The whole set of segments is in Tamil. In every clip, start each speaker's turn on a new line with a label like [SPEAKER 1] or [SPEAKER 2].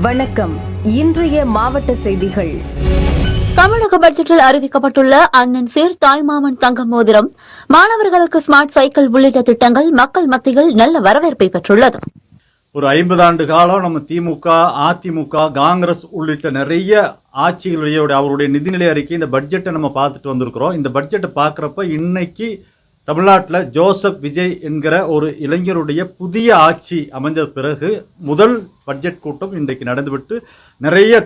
[SPEAKER 1] வணக்கம். இன்றைய மாவட்ட செய்திகள்.
[SPEAKER 2] தமிழக பட்ஜெட்டில் அறிவிக்கப்பட்டுள்ள அண்ணன் சீர் தாய்மாமன் தங்க மோதிரம், மாணவர்களுக்கு ஸ்மார்ட் சைக்கிள் உள்ளிட்ட திட்டங்கள் மக்கள் மத்தியில் நல்ல வரவேற்பை பெற்றுள்ளது.
[SPEAKER 3] ஒரு 50 ஆண்டு காலம் நம்ம திமுக, அதிமுக, காங்கிரஸ் உள்ளிட்ட நிறைய ஆட்சிகளுடைய அவருடைய நிதிநிலை அறிக்கை இந்த பட்ஜெட்டை நம்ம பார்த்துட்டு வந்திருக்கிறோம். இந்த பட்ஜெட்டை பார்க்குறப்ப இன்னைக்கு தமிழ்நாட்டில் ஜோசப் விஜய் என்கிற ஒரு இளைஞருடைய புதிய ஆட்சி அமைந்த பிறகு முதல் பட்ஜெட் கூட்டம் இன்றைக்கு நடந்துவிட்டு நிறைய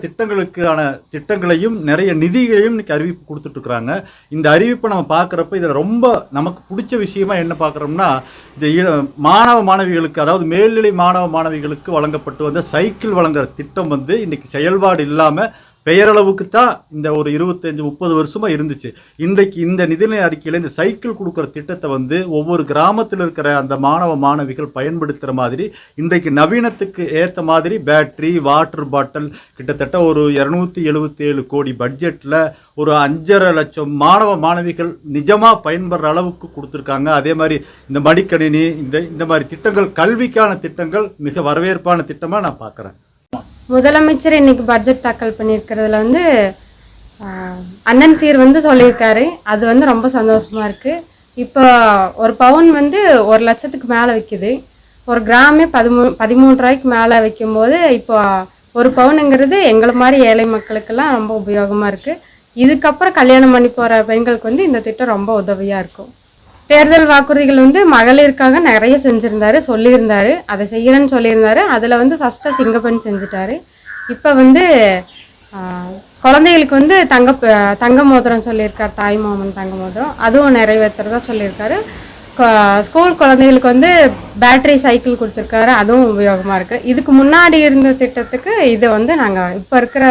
[SPEAKER 3] திட்டங்களையும் நிறைய நிதிகளையும் இன்னைக்கு அறிவிப்பு கொடுத்துட்டு இருக்கிறாங்க. இந்த அறிவிப்பை நம்ம பார்க்குறப்ப இதில் ரொம்ப நமக்கு பிடிச்ச விஷயமா என்ன பார்க்குறோம்னா, இந்த மாணவ மாணவிகளுக்கு, அதாவது மேல்நிலை மாணவ மாணவிகளுக்கு வழங்கப்பட்டு வந்த சைக்கிள் வழங்குற திட்டம் இன்னைக்கு செயல்பாடு இல்லாமல் பெயரளவுக்கு தான் இந்த ஒரு 25-30 வருஷமா இருந்துச்சு. இன்றைக்கு இந்த நிதிநிலை அறிக்கையில் இந்த சைக்கிள் கொடுக்குற திட்டத்தை ஒவ்வொரு கிராமத்தில் இருக்கிற அந்த மாணவ மாணவிகள் பயன்படுத்துகிற மாதிரி இன்றைக்கு நவீனத்துக்கு ஏற்ற மாதிரி பேட்டரி, வாட்டர் பாட்டில் கிட்டத்தட்ட ஒரு 277 கோடி பட்ஜெட்டில் ஒரு 5.5 லட்சம் மாணவ மாணவிகள் நிஜமாக பயன்படுற அளவுக்கு கொடுத்துருக்காங்க. அதே மாதிரி இந்த மடிக்கணினி, இந்த மாதிரி திட்டங்கள், கல்விக்கான திட்டங்கள் மிக வரவேற்பான திட்டமாக நான் பார்க்குறேன்.
[SPEAKER 4] முதலமைச்சர் இன்னைக்கு பட்ஜெட் தாக்கல் பண்ணியிருக்கிறதுல அண்ணன் சீர் சொல்லியிருக்காரு. அது ரொம்ப சந்தோஷமா இருக்கு. இப்போ ஒரு பவுன் 1 லட்சத்துக்கு மேலே விற்குது. ஒரு கிராமே 13 ரூபாய்க்கு மேலே விற்கும்போது இப்போ ஒரு பவுனுங்கிறது எங்களை மாதிரி ஏழை மக்களுக்கெல்லாம் ரொம்ப உபயோகமாக இருக்கு. இதுக்கப்புறம் கல்யாணம் பண்ணி போகிற பெண்களுக்கு இந்த திட்டம் ரொம்ப உதவியாக இருக்கும். தேர்தல் வாக்குறுதிகள் மகளிருக்காக நிறைய செஞ்சுருந்தாரு, சொல்லியிருந்தாரு, அதை செய்யறேன்னு சொல்லியிருந்தாரு. அதில் ஃபஸ்ட்டாக சிங்கப்பெண் செஞ்சுட்டாரு. இப்போ குழந்தைகளுக்கு தங்க மோதிரம் சொல்லியிருக்காரு, தாய் மாமன் தங்க மோதிரம், அதுவும் நிறைவேற்றுறதா சொல்லியிருக்காரு. ஸ்கூல் குழந்தைகளுக்கு பேட்டரி சைக்கிள் கொடுத்துருக்காரு, அதுவும் உபயோகமாக இருக்குது. இதுக்கு முன்னாடி இருந்த திட்டத்துக்கு இதை நாங்கள் இப்போ இருக்கிற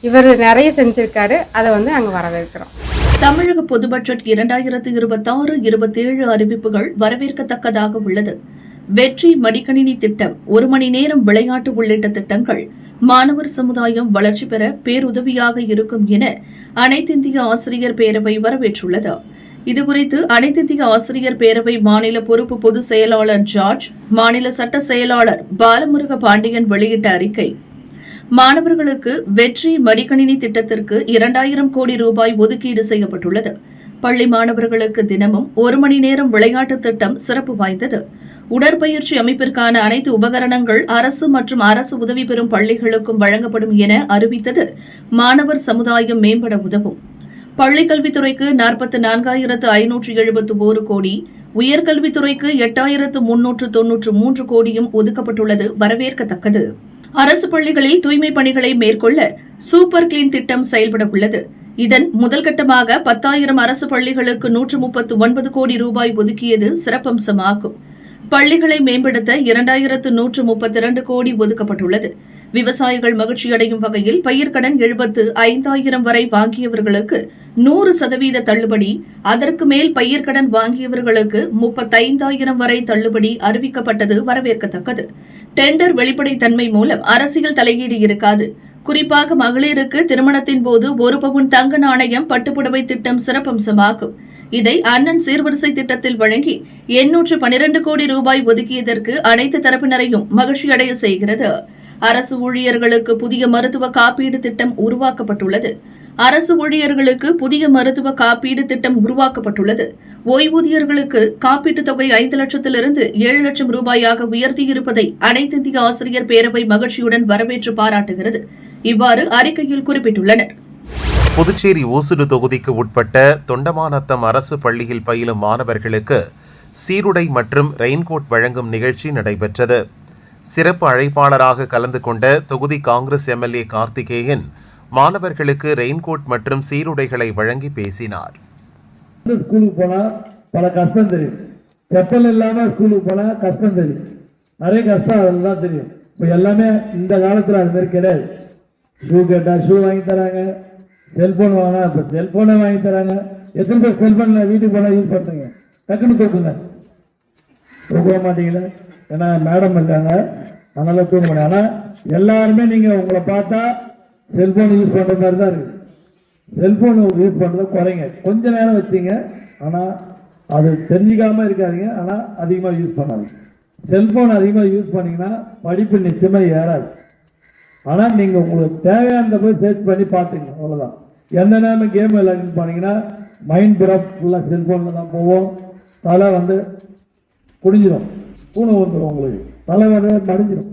[SPEAKER 4] இவர் நிறைய செஞ்சுருக்காரு, அதை நாங்கள் வரவேற்கிறோம்.
[SPEAKER 5] தமிழக பொது பட்ஜெட் 2026-27 அறிவிப்புகள் வரவேற்கத்தக்கதாக உள்ளது. வெற்றி மடிக்கணினி திட்டம், 1 மணி நேரம் விளையாட்டு உள்ளிட்ட திட்டங்கள் மாணவர் சமுதாயம் வளர்ச்சி பெற பேருதவியாக இருக்கும் என அனைத்திந்திய ஆசிரியர் பேரவை வரவேற்றுள்ளது. இதுகுறித்து அனைத்திந்திய ஆசிரியர் பேரவை மாநில பொறுப்பு பொதுச் செயலாளர் ஜார்ஜ், மாநில சட்ட செயலாளர் பாலமுருக பாண்டியன் வெளியிட்ட அறிக்கை, மாணவர்களுக்கு வெற்றி மடிக்கணினி திட்டத்திற்கு 2000 கோடி ரூபாய் ஒதுக்கீடு செய்யப்பட்டுள்ளது. பள்ளி மாணவர்களுக்கு தினமும் 1 மணி நேரம் விளையாட்டு திட்டம் சிறப்பு வாய்ந்தது. உடற்பயிற்சி அமைப்பிற்கான அனைத்து உபகரணங்கள் அரசு மற்றும் அரசு உதவி பெறும் பள்ளிகளுக்கும் வழங்கப்படும் என அறிவித்தது மாணவர் சமுதாயம் மேம்பட உதவும். பள்ளிக்கல்வித்துறைக்கு 44,571 கோடி, உயர்கல்வித்துறைக்கு 8,393 கோடியும் ஒதுக்கப்பட்டுள்ளது வரவேற்கத்தக்கது. அரசு பள்ளிகளில் தூய்மை பணிகளை மேற்கொள்ள சூப்பர் கிளீன் திட்டம் செயல்பட உள்ளது. இதன் முதல் கட்டமாக 10,000 அரசு பள்ளிகளுக்கு 139 கோடி ரூபாய் ஒதுக்கியது சிறப்பம்சமாகும். பள்ளிகளை மேம்படுத்த 2,132 கோடி ஒதுக்கப்பட்டுள்ளது. விவசாயிகள் மகிழ்ச்சியடையும் வகையில் பயிர்க்கடன் 75,000 வரை வாங்கியவர்களுக்கு 100% தள்ளுபடி, அதற்கு மேல் பயிர்க்கடன் வாங்கியவர்களுக்கு 35,000 வரை தள்ளுபடி அறிவிக்கப்பட்டது வரவேற்கத்தக்கது. டெண்டர் வெளிப்படைத்தன்மை மூலம் அரசியல் தலையீடு இருக்காது. குறிப்பாக மகளிருக்கு திருமணத்தின் போது 1 பவுன் தங்க நாணயம் பட்டுப்புடவை திட்டம் சிறப்பம்சமாகும். இதை அண்ணன் சீர்வரிசை திட்டத்தில் வழங்கி 812 கோடி ரூபாய் ஒதுக்கியதற்கு அனைத்து தரப்பினரையும் மகிழ்ச்சியடைய செய்கிறது. அரசு ஊழியர்களுக்கு புதிய மருத்துவ காப்பீடு திட்டம் உருவாக்கப்பட்டுள்ளது. ஓய்வூதியர்களுக்கு காப்பீட்டுத் தொகை 5 லட்சத்திலிருந்து 7 லட்சம் ரூபாயாக உயர்த்தியிருப்பதை அனைத்திந்திய ஆசிரியர் பேரவை மகிழ்ச்சியுடன் வரவேற்று பாராட்டுகிறது. இவ்வாறு அறிக்கையில் குறிப்பிட்டுள்ளனர்.
[SPEAKER 6] புதுச்சேரி ஓசுடு தொகுதிக்கு உட்பட்ட தொண்டமாநத்தம் அரசு பள்ளியில் பயிலும் மாணவர்களுக்கு சீருடை மற்றும் ரெயின்கோட் வழங்கும் நிகழ்ச்சி நடைபெற்றது. சிறப்பு அழைப்பாளராக கலந்து கொண்ட தொகுதி காங்கிரஸ் எம்எல்ஏ கார்த்திகேயன் மாணவர்களுக்கு ரெயின்கோட் மற்றும் சீருடைகளை வழங்கி பேசினார்.
[SPEAKER 7] ஸ்கூலுக்கு போனா பல கஷ்டம் தெரியும், செப்பல் இல்லாம ஸ்கூலுக்கு போனா கஷ்டம் தெரியும், நிறைய கஷ்டம் அதெல்லாம் தெரியும். இப்போ எல்லாமே இந்த காலத்துல அது மாதிரி கிடையாது. ஷூ கேட்டா ஷூ வாங்கி தராங்க, செல்போன் வாங்கினா இப்போ செல்போனே வாங்கி தராங்க. எத்தனை பேர் செல்போன்ல வீட்டுக்கு போனா யூஸ் பண்ணுறீங்க? டக்குன்னு தூக்குங்க, தூக்க மாட்டீங்களா? ஏன்னா மேடம் இருக்காங்க, அதனால தூக்க முடியும். ஆனால் எல்லாருமே நீங்கள் உங்களை பார்த்தா செல்போன் யூஸ் பண்ணுற மாதிரி தான் இருக்குது. செல்போன் யூஸ் பண்ணுறத குறைங்க, கொஞ்ச நேரம் வச்சுங்க. ஆனால் அது தெரிஞ்சிக்காமல் இருக்காதிங்க, ஆனால் அதிகமாக யூஸ் பண்ணாதீங்க. செல்போன் அதிகமாக யூஸ் பண்ணிங்கன்னா படிப்பு நிச்சயமாக ஏறாது. ஆனால் நீங்கள் உங்களுக்கு தேவையானதை போய் சர்ச் பண்ணி பார்த்துங்க, அவ்வளோதான். எந்த நேரம் கேம் விளையாடுன்னு போனீங்கன்னா மைண்ட் பிறப் ஃபுல்லாக செல்ஃபோனில் தான் போவோம். தலை வந்து குடிஞ்சிடும், பூனை வந்துடும், உங்களுக்கு தலை வந்து மடிஞ்சிடும்.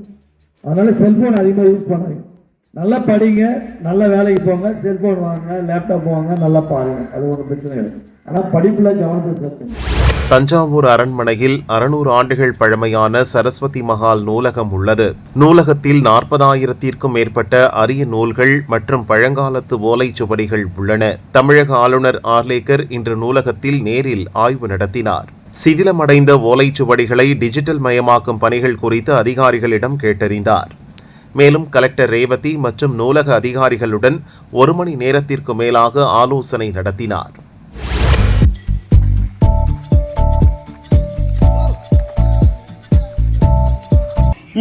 [SPEAKER 7] அதனால் செல்ஃபோன் அதிகமாக யூஸ் பண்ணாதீங்க. நல்லா படிங்க, நல்ல வேலைக்கு போங்க, செல்ஃபோன் வாங்க, லேப்டாப் வாங்க, நல்லா பாருங்க, அது ஒன்றும் பிரச்சனை இல்லை. ஆனால் படிப்பில் கவனத்தை செலுத்துங்க.
[SPEAKER 6] தஞ்சாவூர் அரண்மனையில் 600 ஆண்டுகள் பழமையான சரஸ்வதி மஹால் நூலகம் உள்ளது. நூலகத்தில் 40,000த்திற்கும் மேற்பட்ட அரிய நூல்கள் மற்றும் பழங்காலத்து ஓலைச்சுவடிகள் உள்ளன. தமிழக ஆளுநர் ஆர்லேக்கர் இன்று நூலகத்தில் நேரில் ஆய்வு நடத்தினார். சிதிலமடைந்த ஓலைச்சுவடிகளை டிஜிட்டல் மயமாக்கும் பணிகள் குறித்து அதிகாரிகளிடம் கேட்டறிந்தார். மேலும் கலெக்டர் ரேவதி மற்றும் நூலக அதிகாரிகளுடன் 1 மணி நேரத்திற்கு மேலாக ஆலோசனை நடத்தினார்.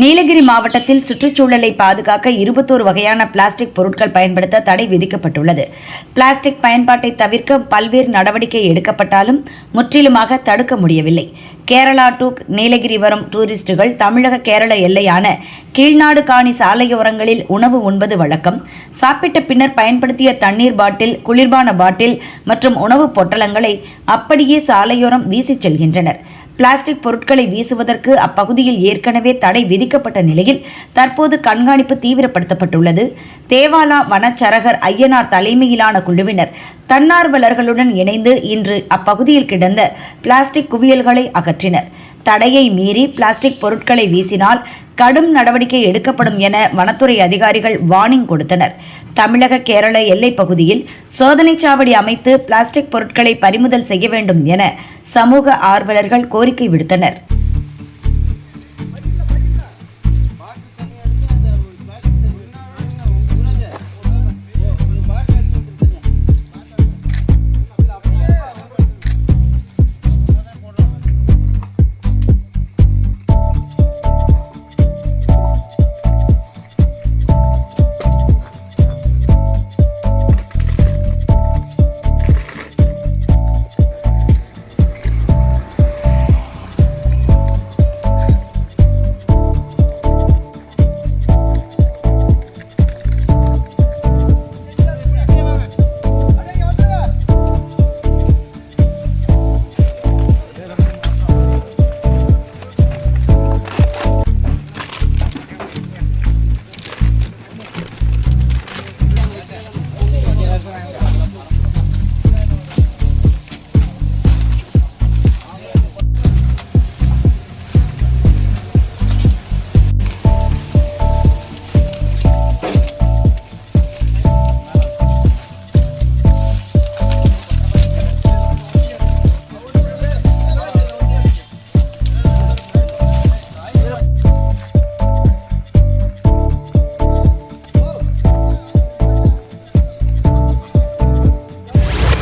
[SPEAKER 8] நீலகிரி மாவட்டத்தில் சுற்றுச்சூழலை பாதுகாக்க 21 வகையான பிளாஸ்டிக் பொருட்கள் பயன்படுத்த தடை விதிக்கப்பட்டுள்ளது. பிளாஸ்டிக் பயன்பாட்டை தவிர்க்க பல்வேறு நடவடிக்கை எடுக்கப்பட்டாலும் முற்றிலுமாக தடுக்க முடியவில்லை. கேரளா டு நீலகிரி வரும் டூரிஸ்டுகள் தமிழக கேரள எல்லையான கீழ்நாடு காணி சாலையோரங்களில் உணவு உண்பது வழக்கம். சாப்பிட்ட பின்னர் பயன்படுத்திய தண்ணீர் பாட்டில், குளிர்பான பாட்டில் மற்றும் உணவுப் பொட்டலங்களை அப்படியே சாலையோரம் வீசிச் செல்கின்றனர். பிளாஸ்டிக் பொருட்களை வீசுவதற்கு அப்பகுதியில் ஏற்கனவே தடை விதிக்கப்பட்ட நிலையில் தற்போது கண்காணிப்பு தீவிரப்படுத்தப்பட்டுள்ளது. தேவாலா வனச்சரகர் ஐயனார் தலைமையிலான குழுவினர் தன்னார்வலர்களுடன் இணைந்து இன்று அப்பகுதியில் கிடந்த பிளாஸ்டிக் குவியல்களை அகற்றினர். தடையை மீறி பிளாஸ்டிக் பொருட்களை வீசினால் கடும் நடவடிக்கை எடுக்கப்படும் என வனத்துறை அதிகாரிகள் வார்னிங் கொடுத்தனர். தமிழக கேரள எல்லைப் பகுதியில் சோதனைச் சாவடி அமைத்து பிளாஸ்டிக் பொருட்களை பறிமுதல் செய்ய வேண்டும் என சமூக ஆர்வலர்கள் கோரிக்கை விடுத்தனர்.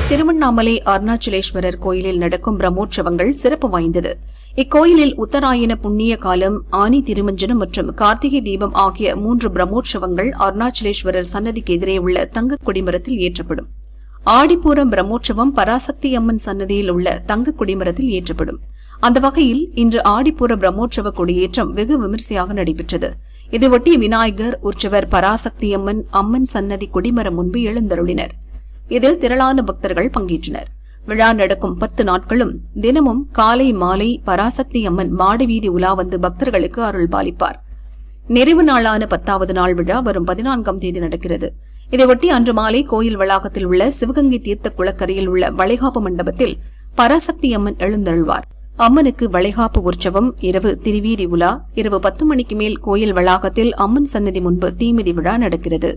[SPEAKER 1] திருவண்ணாமலை அருணாச்சலேஸ்வரர் கோயிலில் நடக்கும் பிரம்மோற்சவங்கள் சிறப்பு வாய்ந்தது. இக்கோயிலில் உத்தராயண புண்ணிய காலம், ஆனி திருமஞ்சனம் மற்றும் கார்த்திகை தீபம் ஆகிய 3 பிரம்மோற்சவங்கள் அருணாச்சலேஸ்வரர் சன்னதிக்கு எதிரே உள்ள தங்க கொடிமரத்தில் ஏற்றப்படும். ஆடிப்பூரம் பிரம்மோற்சவம் பராசக்தி அம்மன் சன்னதியில் உள்ள தங்க கொடிமரத்தில் ஏற்றப்படும். அந்த வகையில் இன்று ஆடிப்பூர பிரம்மோற்சவ கொடியேற்றம் வெகு விமரிசையாக நடைபெற்றது. இதையொட்டி விநாயகர், உற்சவர், பராசக்தி அம்மன், அம்மன் சன்னதி கொடிமரம் முன்பு எழுந்தருளினர். இதில் திரளான பக்தர்கள் பங்கேற்றனர். விழா நடக்கும் 10 நாட்களும் தினமும் காலை மாலை பராசக்தி அம்மன் மாடவீதி உலா வந்து பக்தர்களுக்கு அருள் பாலிப்பார். நிறைவு நாளான 10வது நாள் விழா வரும் 14ஆம் தேதி நடக்கிறது. இதையொட்டி அன்று மாலை கோயில் வளாகத்தில் உள்ள சிவகங்கை தீர்த்த குளக்கரையில் உள்ள வளைகாப்பு மண்டபத்தில் பராசக்தி அம்மன் எழுந்தருள்வார். அம்மனுக்கு வளைகாப்பு உற்சவம், இரவு திருவீதி உலா, இரவு 10 மணிக்கு மேல் கோயில் வளாகத்தில் அம்மன் சன்னதி முன்பு தீமிதி விழா நடக்கிறது.